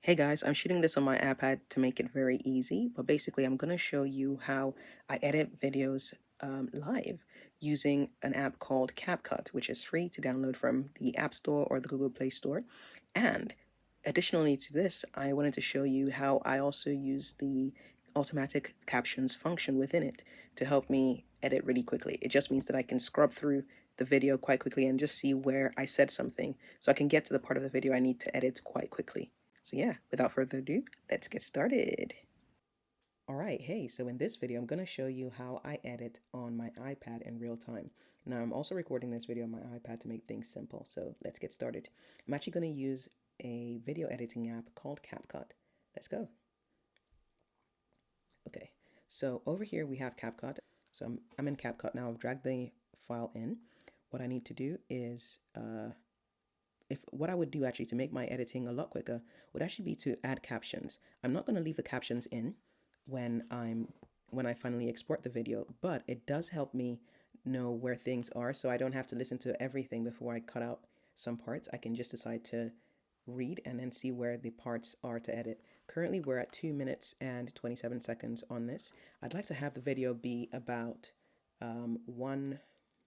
Hey guys, I'm shooting this on my iPad to make it very easy, but basically I'm going to show you how I edit videos live using an app called CapCut, which is free to download from the App Store or the Google Play Store. And additionally to this, I wanted to show you how I also use the automatic captions function within it to help me edit really quickly. It just means that I can scrub through the video quite quickly and just see where I said something, so I can get to the part of the video I need to edit quite quickly. So yeah, without further ado, let's get started. All right, hey, so in this video, I'm going to show you how I edit on my iPad in real time. Now, I'm also recording this video on my iPad to make things simple, so let's get started. I'm actually going to use a video editing app called CapCut. Let's go. Okay, so over here we have CapCut. So I'm in CapCut now. I've dragged the file in. What I need to do is what I would do actually to make my editing a lot quicker would actually be to add captions. I'm not going to leave the captions in when I finally export the video, but it does help me know where things are, so I don't have to listen to everything before I cut out some parts. I can just decide to read and then see where the parts are to edit. Currently we're at 2 minutes and 27 seconds on this. I'd like to have the video be about 1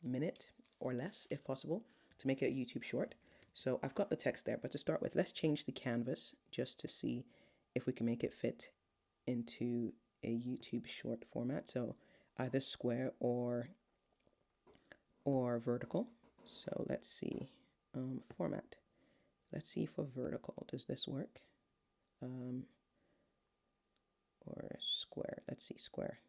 minute or less if possible to make it a YouTube short. So I've got the text there, but to start with, let's change the canvas just to see if we can make it fit into a YouTube short format. So either square or vertical. So let's see, format. Let's see for vertical, does this work? Or square, let's see, square.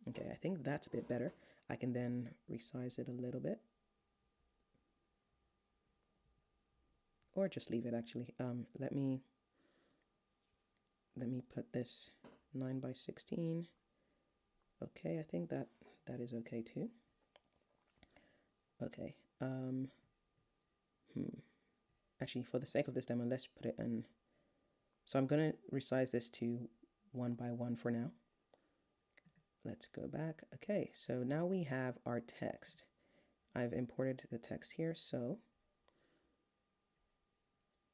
Okay, I think that's a bit better. I can then resize it a little bit. Or just leave it actually. Let me put this 9 by 16. Okay, I think that is okay too. Okay. Actually, for the sake of this demo, let's put it in. So I'm gonna resize this to 1 by 1 for now. Let's go back. Okay, so now we have our text. I've imported the text here, so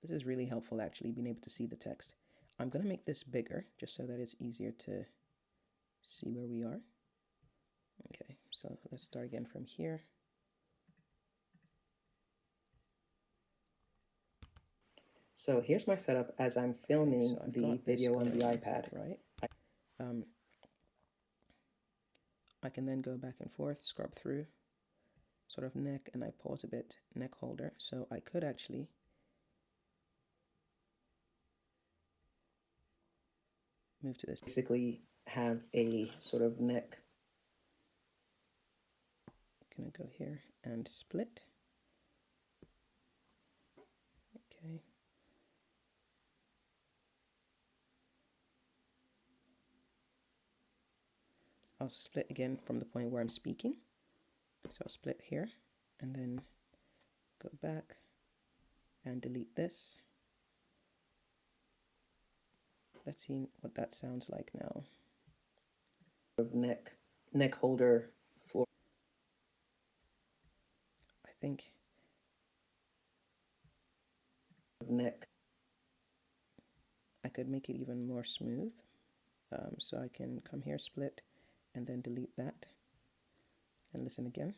this is really helpful actually, being able to see the text. I'm gonna make this bigger just so that it's easier to see where we are. Okay, so let's start again from here. So here's my setup as I'm filming the video on the iPad, right? I can then go back and forth, scrub through, sort of neck, and I pause a bit, neck holder. So I could actually move to this. Basically have a sort of neck. I'm gonna go here and split. Okay. I'll split again from the point where I'm speaking. So I'll split here and then go back and delete this. Let's see what that sounds like now. Neck holder for, I think, neck. I could make it even more smooth. So I can come here, split, and then delete that and listen again.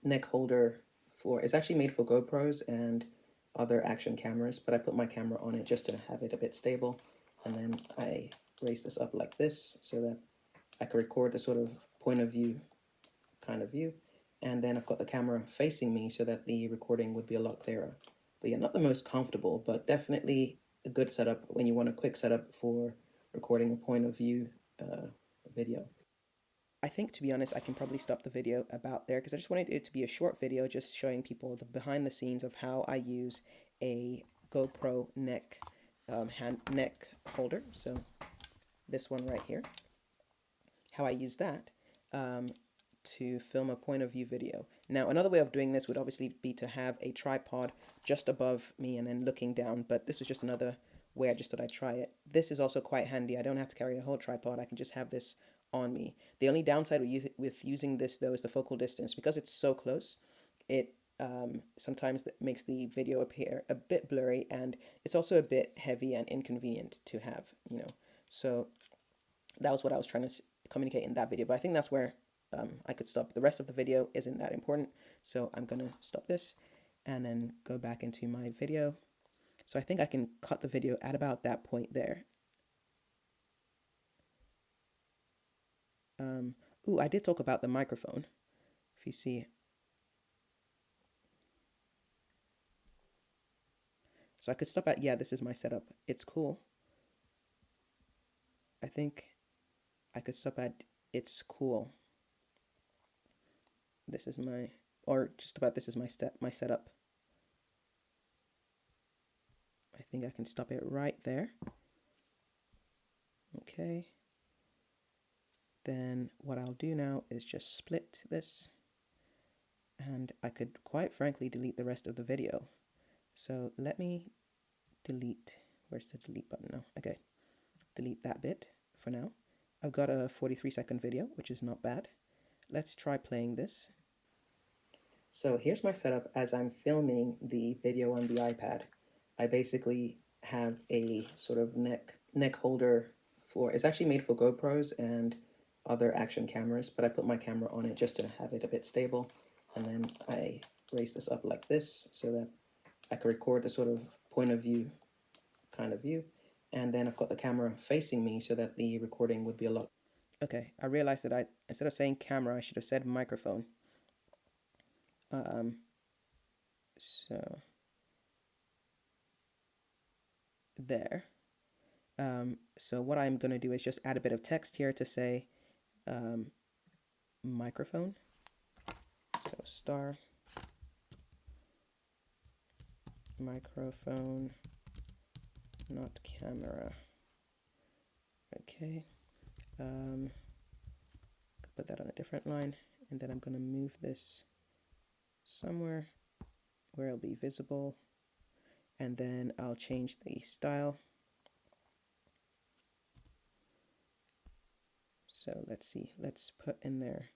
Neck holder for, it's actually made for GoPros and other action cameras, but I put my camera on it just to have it a bit stable, and then I raise this up like this so that I can record a sort of point of view kind of view, and then I've got the camera facing me so that the recording would be a lot clearer. But yeah, not the most comfortable, but definitely a good setup when you want a quick setup for recording a point of view video. I think, to be honest, I can probably stop the video about there because I just wanted it to be a short video just showing people the behind the scenes of how I use a GoPro neck neck holder. So this one right here, how I use that to film a point of view video. Now, another way of doing this would obviously be to have a tripod just above me and then looking down, but this was just another way. I just thought I'd try it. This is also quite handy. I don't have to carry a whole tripod. I can just have this on me. The only downside with using this though is the focal distance. Because it's so close, it sometimes that makes the video appear a bit blurry, and it's also a bit heavy and inconvenient to have, you know. So that was what I was trying to communicate in that video, but I think that's where I could stop. The rest of the video isn't that important, so I'm gonna stop this and then go back into my video. So I think I can cut the video at about that point there. Ooh, I did talk about the microphone, if you see. So I could stop at, yeah, this is my setup. It's cool. I think I could stop at, it's cool. This is my, or just about this is my setup. I think I can stop it right there. Okay. Then what I'll do now is just split this, and I could quite frankly delete the rest of the video. So let me delete, where's the delete button now? Okay, delete that bit for now. I've got a 43-second video, which is not bad. Let's try playing this. So here's my setup as I'm filming the video on the iPad. I basically have a sort of neck holder for, it's actually made for GoPros and other action cameras, but I put my camera on it just to have it a bit stable. And then I raise this up like this so that I can record a sort of point of view kind of view. And then I've got the camera facing me so that the recording would be a lot. Okay, I realized that instead of saying camera, I should have said microphone. So there. So what I'm going to do is just add a bit of text here to say microphone. So star microphone, not camera. Okay. Put that on a different line, and then I'm going to move this somewhere where it'll be visible, and then I'll change the style. So let's see, let's put in there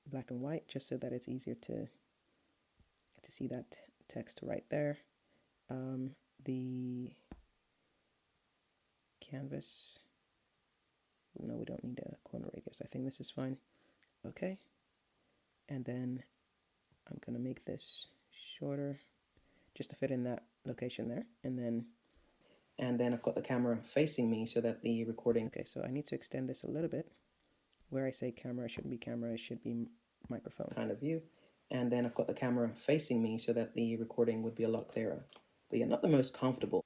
black and white just so that it's easier to see that text right there. The canvas, no, we don't need a corner radius. I think this is fine. Okay, and then I'm gonna make this shorter just to fit in that location there, and then I've got the camera facing me so that the recording. Okay, so I need to extend this a little bit. Where I say camera, it shouldn't be camera, it should be microphone kind of view. And then I've got the camera facing me so that the recording would be a lot clearer. But yeah, not the most comfortable,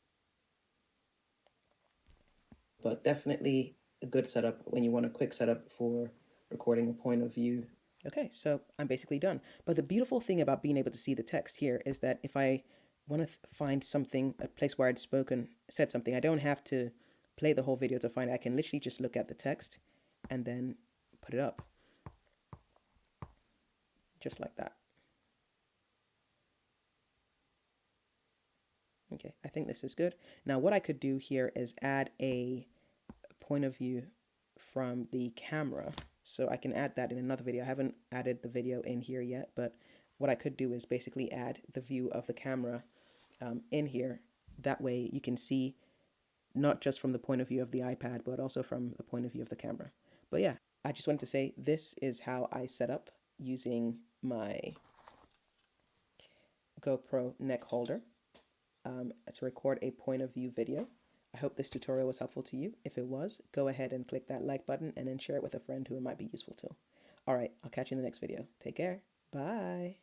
but definitely a good setup when you want a quick setup for recording a point of view. Okay, so I'm basically done. But the beautiful thing about being able to see the text here is that if I want to find something, a place where I'd said something, I don't have to play the whole video to find it. I can literally just look at the text and then put it up. Just like that. Okay, I think this is good. Now what I could do here is add a point of view from the camera. So I can add that in another video. I haven't added the video in here yet, but what I could do is basically add the view of the camera in here. That way you can see not just from the point of view of the iPad, but also from the point of view of the camera. But yeah, I just wanted to say this is how I set up using my GoPro neck holder to record a point of view video. I hope this tutorial was helpful to you. If it was, go ahead and click that like button and then share it with a friend who it might be useful to. All right, I'll catch you in the next video. Take care. Bye.